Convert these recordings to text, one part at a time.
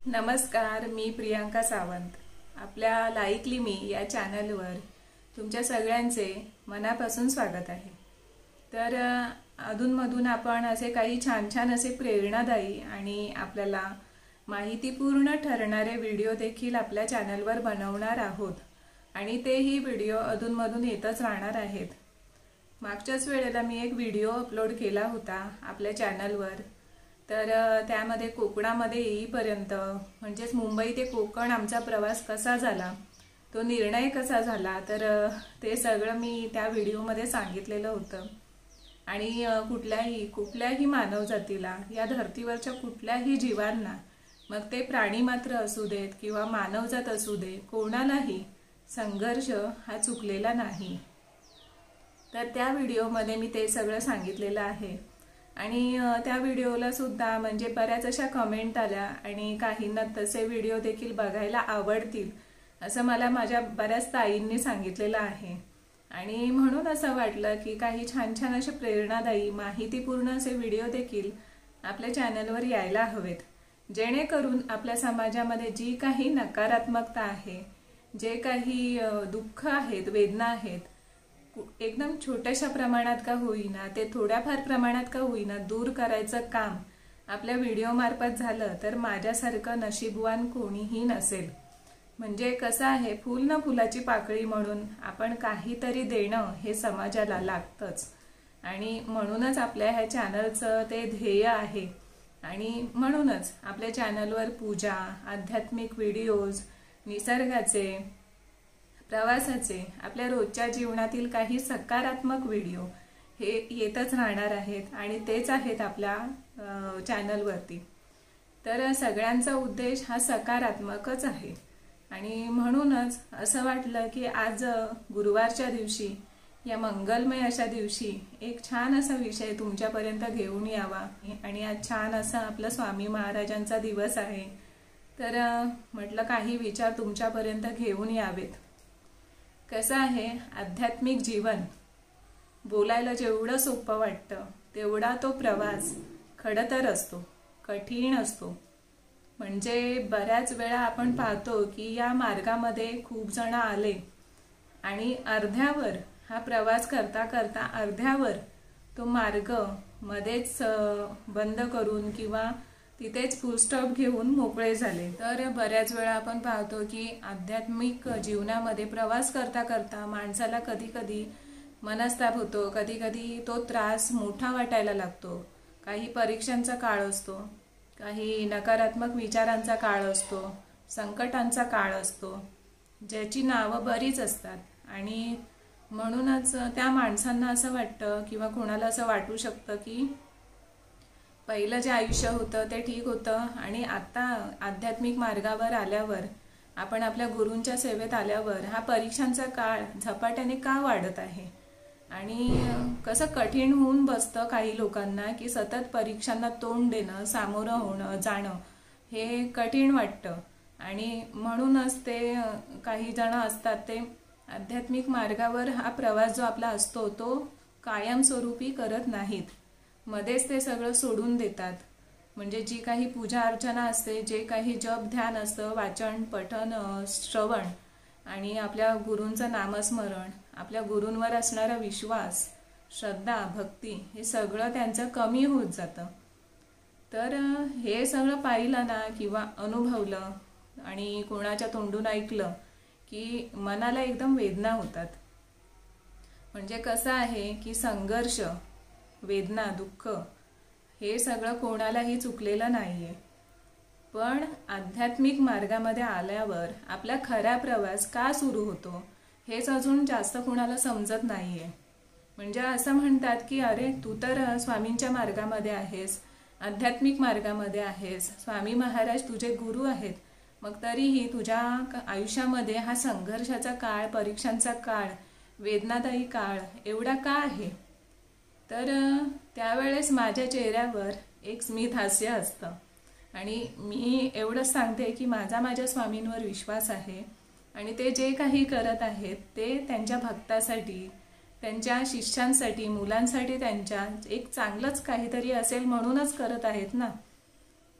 नमस्कार, मी प्रियांका सावंत। आपल्या लाईकली मी या चॅनलवर तुमच्या सगळ्यांचे मनापासून स्वागत आहे। तर अधूनमधून आपण असे काही छान छान असे प्रेरणादायी आणि आपल्याला माहितीपूर्ण ठरणारे व्हिडिओ देखील आपल्या चॅनलवर बनवणार आहोत आणि तेही व्हिडिओ अधूनमधून येतच राहणार आहेत। मागच्याच वेळेला मी एक व्हिडिओ अपलोड केला होता आपल्या चॅनलवर। तर त्यामध्ये कोकणामध्ये येईपर्यंत म्हणजेच मुंबई ते कोकण आमचा प्रवास कसा झाला, तो निर्णय कसा झाला, तर ते सगळं मी त्या व्हिडिओमध्ये सांगितलेलं होतं। आणि कुठल्याही मानव जातीला, या धर्तीवरच्या कुठल्याही जीवांना, मग ते प्राणी मात्र असू देत किंवा मानवजात असू दे, कोणालाही संघर्ष हा चुकलेला नाही। तर त्या व्हिडिओमध्ये मी ते सगळं सांगितलेलं आहे। आणि त्या व्हिडिओला सुद्धा म्हणजे बऱ्याच अशा कमेंट आल्या आणि काहींना तसे व्हिडिओ देखील बघायला आवडतील असं मला माझ्या बऱ्याच ताईंनी सांगितलेलं आहे। आणि म्हणून असं वाटलं की काही छान छान असे प्रेरणादायी माहितीपूर्ण असे व्हिडिओ देखील आपल्या चॅनलवर यायला हवेत, जेणेकरून आपल्या समाजामध्ये जी काही नकारात्मकता आहे, जे काही दुःख आहेत, वेदना आहेत, एकदम छोट्याशा प्रमाणात का होईना, ते थोड्याफार प्रमाणात का होईना दूर करायचं काम आपल्या व्हिडिओ मार्फत झालं तर माझ्यासारखं नशीबवान कोणीही नसेल। म्हणजे कसं आहे, फूल ना फुलाची पाकळी म्हणून आपण काहीतरी देणं हे समाजाला लागतंच। आणि म्हणूनच आपल्या ह्या चॅनलचं ते ध्येय आहे। आणि म्हणूनच आपल्या चॅनलवर पूजा, आध्यात्मिक व्हिडिओज, निसर्गाचे, प्रवासाचे, आपल्या रोजच्या जीवनातील काही सकारात्मक व्हिडिओ हे येतच राहणार आहेत आणि तेच आहेत आपल्या चॅनलवरती। तर सगळ्यांचा उद्देश हा सकारात्मकच आहे। आणि म्हणूनच असं वाटलं की आज गुरुवारच्या दिवशी, या मंगलमय अशा दिवशी एक छान असा विषय तुमच्यापर्यंत घेऊन यावा। आणि आज छान असा आपला स्वामी महाराजांचा दिवस आहे, तर म्हटलं काही विचार तुमच्यापर्यंत घेऊन यावेत। कसं आहे, आध्यात्मिक जीवन बोलायला जेवढं सोपं वाटतं तेवढा तो प्रवास खडतर असतो, कठीण असतो। म्हणजे बऱ्याच वेळा आपण पाहतो की या मार्गामध्ये खूप जण आले आणि अर्ध्यावर हा प्रवास करता करता अर्ध्यावर तो मार्ग मध्येच बंद करून किंवा तिथेच फुल स्टॉप घेऊन मोकळे झाले। तर बऱ्याच वेळा आपण पाहतो की आध्यात्मिक जीवनामध्ये प्रवास करता करता माणसाला कधी कधी मनस्ताप होतो, कधी कधी तो त्रास मोठा वाटायला लागतो। काही परीक्षांचा काळ असतो, काही नकारात्मक विचारांचा काळ असतो, संकटांचा काळ असतो, ज्याची नावं बरीच असतात। आणि म्हणूनच त्या माणसांना असं वाटतं किंवा कोणाला असं वाटू शकतं की पहिलं जे आयुष्य होतं ते ठीक होतं आणि आता आध्यात्मिक मार्गावर आल्यावर, आपण आपल्या गुरूंच्या सेवेत आल्यावर हा परीक्षांचा काळ झपाट्याने का वाढत आहे। आणि कसं कठीण होऊन बसतं काही लोकांना की सतत परीक्षांना तोंड देणं, सामोरं होणं, जाणं हे कठीण वाटतं। आणि म्हणूनच ते काही जण असतात ते आध्यात्मिक मार्गावर हा प्रवास जो आपला असतो तो कायमस्वरूपी करत नाहीत, मध्येच ते सगळं सोडून देतात। म्हणजे जी काही पूजा अर्चना असते, जे काही जप ध्यान असतं, वाचन पठन श्रवण आणि आपल्या गुरूंचं नामस्मरण, आपल्या गुरूंवर असणारा विश्वास, श्रद्धा, भक्ती हे सगळं त्यांचं कमी होत जातं। तर हे सगळं पाहिलं ना किंवा अनुभवलं आणि कोणाच्या तोंडून ऐकलं की मनाला एकदम वेदना होतात। म्हणजे कसं आहे की संघर्ष, वेदना, दुःख हे सगळं कोणालाही चुकलेलं नाहीये। पण आध्यात्मिक मार्गामध्ये आल्यावर आपला खरा प्रवास का सुरू होतो हेच अजून जास्त कोणाला समजत नाहीये। म्हणजे असं म्हणतात की अरे तू तर स्वामींच्या मार्गामध्ये आहेस, आध्यात्मिक मार्गामध्ये आहेस, स्वामी महाराज तुझे गुरु आहेत, मग तरीही तुझ्या आयुष्यामध्ये हा संघर्षाचा काळ, परीक्षांचा काळ, वेदनादायी काळ एवढा का आहे। तर त्यावेळेस माझ्या चेहऱ्यावर एक स्मित हास्य असतं आणि मी एवढंच सांगते की माझ्या स्वामींवर विश्वास आहे आणि ते जे काही करत आहेत ते त्यांच्या भक्तासाठी, त्यांच्या शिष्यांसाठी, मुलांसाठी त्यांच्या एक चांगलंच काहीतरी असेल म्हणूनच करत आहेत ना।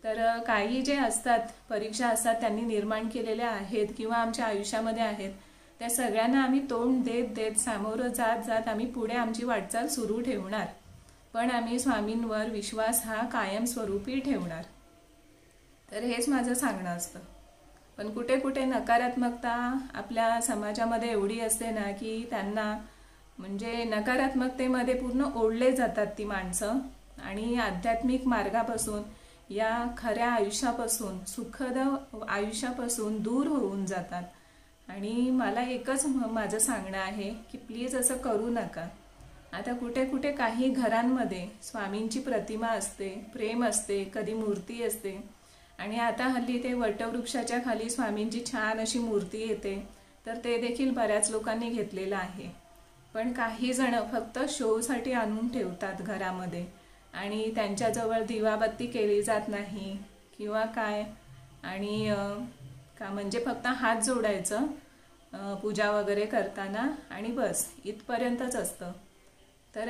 तर काही जे असतात परीक्षा असतात त्यांनी निर्माण केलेल्या आहेत किंवा आमच्या आयुष्यामध्ये आहेत, त्या सगळ्यांना आम्ही तोंड देत देत सामोरं जात जात आम्ही पुढे आमची वाटचाल सुरू ठेवणार. पण आम्ही स्वामींवर विश्वास हा कायमस्वरूपी ठेवणार. तर हेच माझं सांगणं असतं. पण कुठे कुठे नकारात्मकता आपल्या समाजामध्ये एवढी असते ना की त्यांना म्हणजे नकारात्मकतेमध्ये पूर्ण ओढले जातात ती माणसं आणि आध्यात्मिक मार्गापासून, या खऱ्या आयुष्यापासून, सुखद आयुष्यापासून दूर होऊन जातात. आणि मला एकच माझं सांगणं आहे की प्लीज असं करू नका. आता कुठे कुठे काही घरांमध्ये स्वामींची प्रतिमा असते, प्रेम असते, कधी मूर्ती असते आणि आता हल्ली ते वटवृक्षाच्या खाली स्वामींची छान अशी मूर्ती येते, तर ते देखील बऱ्याच लोकांनी घेतलेलं आहे. पण काही जण फक्त शोसाठी आणून ठेवतात घरामध्ये आणि त्यांच्याजवळ दिवाबत्ती केली जात नाही किंवा काय, आणि का म्हणजे फक्त हात जोडायचं पूजा वगैरे करताना आणि बस इथपर्यंतच असतं. तर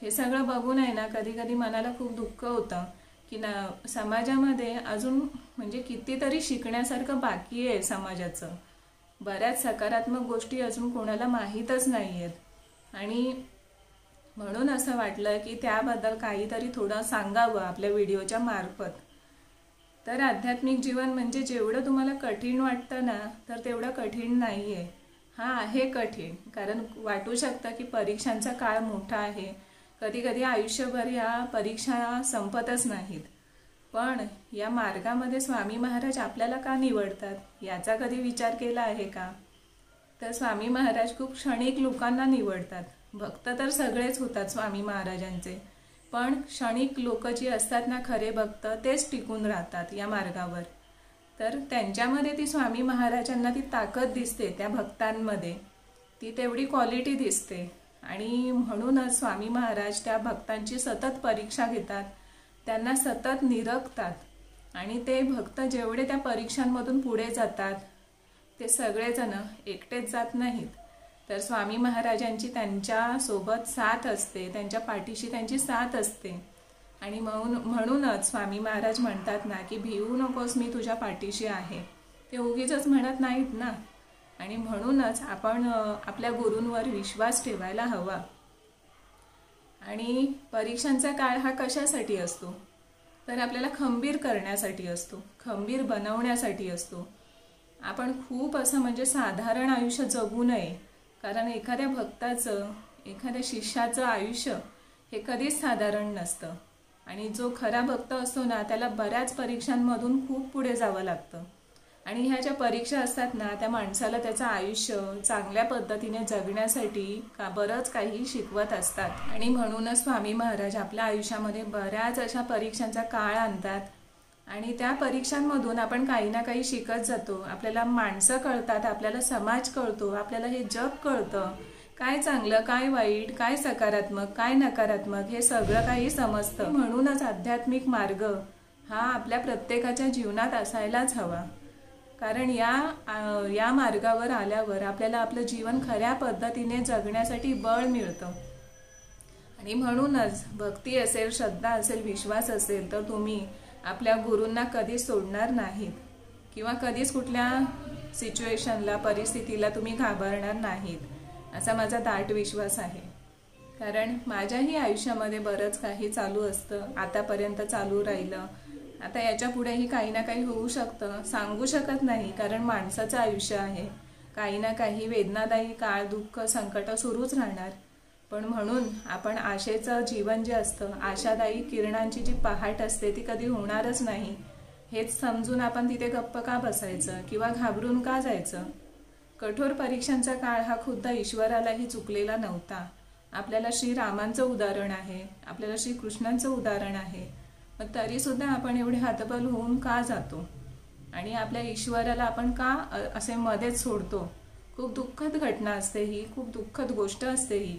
हे सगळं बघून आहे ना कधी कधी मनाला खूप दुःख होतं की ना समाजामध्ये अजून म्हणजे कितीतरी शिकण्यासारखं बाकी आहे समाजाचं. बऱ्याच सकारात्मक गोष्टी अजून कोणाला माहीतच नाही आहेत आणि म्हणून असं वाटलं की त्याबद्दल काहीतरी थोडं सांगावं आपल्या व्हिडिओच्या मार्फत. तर आध्यात्मिक जीवन म्हणजे जेवढं तुम्हाला कठीण वाटतं ना तर तेवढं कठीण नाही आहे. हा आहे कठीण, कारण वाटू शकतं की परीक्षांचा काळ मोठा आहे, कधी कधी आयुष्यभर या परीक्षा संपतच नाहीत. पण या मार्गामध्ये स्वामी महाराज आपल्याला का निवडतात याचा कधी विचार केला आहे का? तर स्वामी महाराज खूप क्षणिक लोकांना निवडतात. भक्त तर सगळेच होतात स्वामी महाराजांचे, पण क्षणिक लोक जी असतात ना खरे भक्त, तेच टिकून राहतात या मार्गावर. तर त्यांच्यामध्ये ती स्वामी महाराजांना ती ताकद दिसते, त्या भक्तांमध्ये ती तेवढी क्वालिटी दिसते आणि म्हणूनच स्वामी महाराज त्या भक्तांची सतत परीक्षा घेतात, त्यांना सतत निरखतात आणि ते भक्त जेवढे त्या परीक्षांमधून पुढे जातात ते सगळेजण एकटेच जात नाहीत. तर स्वामी महाराजांची त्यांच्या सोबत साथ असते, त्यांच्या पाठीशी त्यांची साथ असते आणि म्हणूनच स्वामी महाराज म्हणतात ना की भिवू नकोस, मी तुझ्या पाठीशी आहे. ते उगीचच म्हणत नाहीत ना. आणि म्हणूनच आपण आपल्या गुरूंवर विश्वास ठेवायला हवा. आणि परीक्षांचा काळ हा कशासाठी असतो? तर आपल्याला खंबीर करण्यासाठी असतो, खंबीर बनवण्यासाठी असतो. आपण खूप असं म्हणजे साधारण आयुष्य जगू नये, कारण एखाद्या भक्ताचं, एखाद्या शिष्याचं आयुष्य हे कधीच साधारण नसतं आणि जो खरा भक्त असतो ना त्याला बऱ्याच परीक्षांमधून खूप पुढे जावं लागतं आणि ह्या ज्या परीक्षा असतात ना त्या माणसाला त्याचं आयुष्य चांगल्या पद्धतीने जगण्यासाठी बरंच काही शिकवत असतात. आणि म्हणूनच स्वामी महाराज आपल्या आयुष्यामध्ये बऱ्याच अशा परीक्षांचा काळ आणतात आणि त्या परीक्षांमधून आपण काही ना काही शिकत जातो. आपल्याला माणसं कळतात, आपल्याला समाज कळतो, आपल्याला हे जग कळतं, काय चांगलं काय वाईट, काय सकारात्मक काय नकारात्मक हे सगळं काही समजतं. म्हणूनच आध्यात्मिक मार्ग हा आपल्या प्रत्येकाच्या जीवनात असायलाच हवा, कारण या मार्गावर आल्यावर आपल्याला आपलं जीवन खऱ्या पद्धतीने जगण्यासाठी बळ मिळतं. आणि म्हणूनच भक्ती असेल, श्रद्धा असेल, विश्वास असेल तर तुम्ही आपल्या गुरूंना कधीच सोडणार नाहीत किंवा कधीच कुठल्या सिच्युएशनला, परिस्थितीला तुम्ही घाबरणार नाहीत, असा माझा दाट विश्वास आहे. कारण माझ्याही आयुष्यामध्ये बरंच काही चालू असतं, आतापर्यंत चालू राहिलं, आता याच्या पुढेही काही ना काही होऊ शकतं, सांगू शकत नाही, कारण माणसाचं आयुष्य आहे. काही ना काही वेदनादायी काळ, दुःख, संकट सुरूच राहणार. पण म्हणून आपण आशेचं जीवन जे असतं, आशादायी किरणांची जी पहाट असते ती कधी होणारच नाही हेच समजून आपण तिथे गप्प का बसायचं किंवा घाबरून का जायचं? कठोर परीक्षांचा काळ हा खुद्द ईश्वरालाही चुकलेला नव्हता. आपल्याला श्रीरामांचं उदाहरण आहे, आपल्याला श्रीकृष्णांचं उदाहरण आहे, मग तरीसुद्धा आपण एवढे हतबल होऊन का जातो आणि आपल्या ईश्वराला आपण का असे मध्येच सोडतो? खूप दुःखद घटना असते ही, खूप दुःखद गोष्ट असते ही.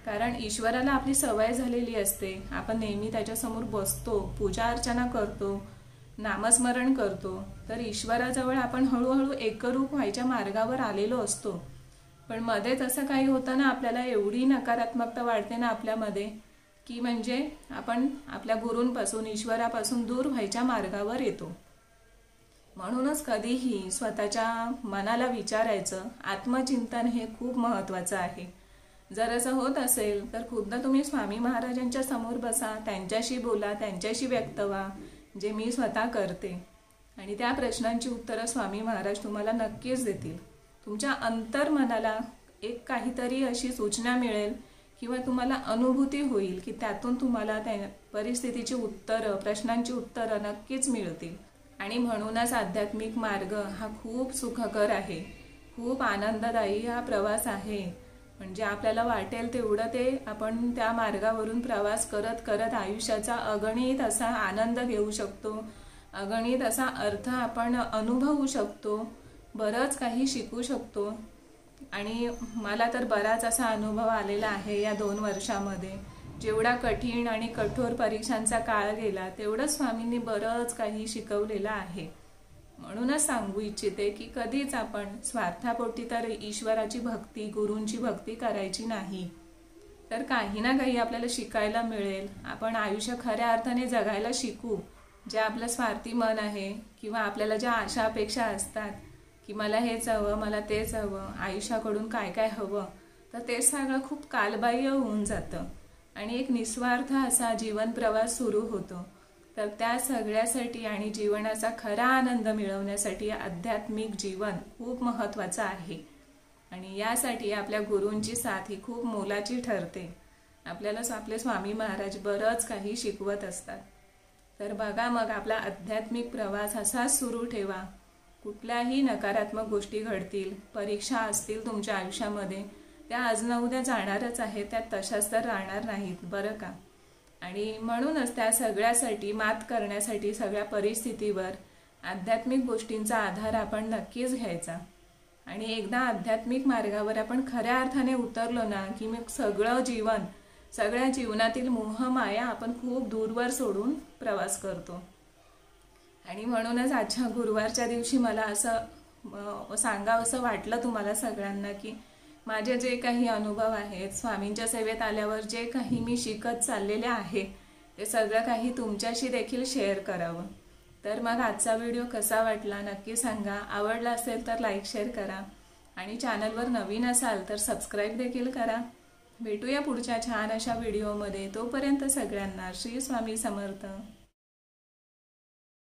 कारण ईश्वराला आपली सवय झालेली असते, आपण नेहमी त्याच्यासमोर बसतो, पूजा अर्चना करतो, नामस्मरण करतो, तर ईश्वराजवळ आपण हळूहळू एकरूप व्हायच्या मार्गावर आलेलो असतो. पण मध्येच असं काही होतं ना, आपल्याला एवढी नकारात्मकता वाढते ना आपल्यामध्ये की म्हणजे आपण आपल्या गुरूंपासून ईश्वरापासून दूर व्हायच्या मार्गावर येतो। म्हणूनच कधीही स्वतःच्या मनाला विचारायचं, आत्मचिंतन हे खूप महत्त्वाचं आहे। जर असं होत असेल तर खुद्द तुम्ही स्वामी महाराजांच्या समोर बसा, त्यांच्याशी बोला, त्यांच्याशी व्यक्त व्हा, जे मी स्वतः करते, आणि त्या प्रश्नांची उत्तरं स्वामी महाराज तुम्हाला नक्कीच देतील। तुमच्या अंतर्मनाला एक काहीतरी अशी सूचना मिळेल किंवा तुम्हाला अनुभूती होईल की त्यातून तुम्हाला त्या परिस्थितीची उत्तरं, प्रश्नांची उत्तरं नक्कीच मिळतील। आणि म्हणूनच आध्यात्मिक मार्ग हा खूप सुखकर आहे, खूप आनंददायी हा प्रवास आहे। म्हणजे आपल्याला वाटेल तेवढं ते आपण त्या मार्गावरून प्रवास करत करत आयुष्याचा अगणित असा आनंद घेऊ शकतो, अगणित असा अर्थ आपण अनुभवू शकतो, बरंच काही शिकू शकतो। आणि मला तर बराच असा अनुभव आलेला आहे या 2 वर्षामध्ये। जेवढा कठीण आणि कठोर परीक्षांचा काळ गेला तेवढं स्वामींनी बरंच काही शिकवलेलं आहे। म्हणूनच सांगू इच्छिते की कधीच आपण स्वार्थापोटी तर ईश्वराची भक्ती, गुरूंची भक्ती करायची नाही। तर काही ना काही आपल्याला शिकायला मिळेल, आपण आयुष्य खऱ्या अर्थाने जगायला शिकू। जे आपलं स्वार्थी मन आहे किंवा आपल्याला ज्या आशा अपेक्षा असतात की मला हेच हवं, मला तेच हवं, आयुष्याकडून काय काय हवं, तर ते सगळं खूप कालबाह्य होऊन जातं आणि एक निस्वार्थ असा जीवन प्रवास सुरू होतो। तर त्या सगळ्यासाठी आणि जीवनाचा खरा आनंद मिळवण्यासाठी आध्यात्मिक जीवन खूप महत्त्वाचं आहे आणि यासाठी आपल्या गुरूंची साथ ही खूप मोलाची ठरते। आपल्याला आपले स्वामी महाराज बरंच काही शिकवत असतात। तर बघा, मग आपला आध्यात्मिक प्रवास असाच सुरू ठेवा। कुठल्याही नकारात्मक गोष्टी घडतील, परीक्षा असतील तुमच्या आयुष्यामध्ये, त्या आज ना उद्या जाणारच आहेत, त्या तशाच तर राहणार नाहीत बरं का। आणि म्हणूनच त्या सगळ्यासाठी मात करण्यासाठी सगळ्या परिस्थितीवर आध्यात्मिक गोष्टींचा आधार आपण नक्कीच घ्यायचा। आणि एकदा आध्यात्मिक मार्गावर आपण खऱ्या अर्थाने उतरलो ना की मग सगळं जीवन, सगळ्या जीवनातील मोह माया आपण खूप दूरवर सोडून प्रवास करतो। आणि म्हणूनच आजच्या गुरुवारच्या दिवशी मला असं सांगावंसं वाटलं तुम्हाला सगळ्यांना की माझे जे काही अनुभव आहेत, स्वामींच्या सेवेत आल्यावर जे काही मी शिकत चाललेले आहे, ते सगळं काही तुमच्याशी देखील शेअर करावं। तर मग आजचा व्हिडिओ कसा वाटला नक्की सांगा। आवडला असेल तर लाईक शेअर करा आणि चॅनलवर नवीन असाल तर सबस्क्राईब देखील करा। भेटूया पुढच्या छान अशा व्हिडिओमध्ये। तोपर्यंत सगळ्यांना श्री स्वामी समर्थ।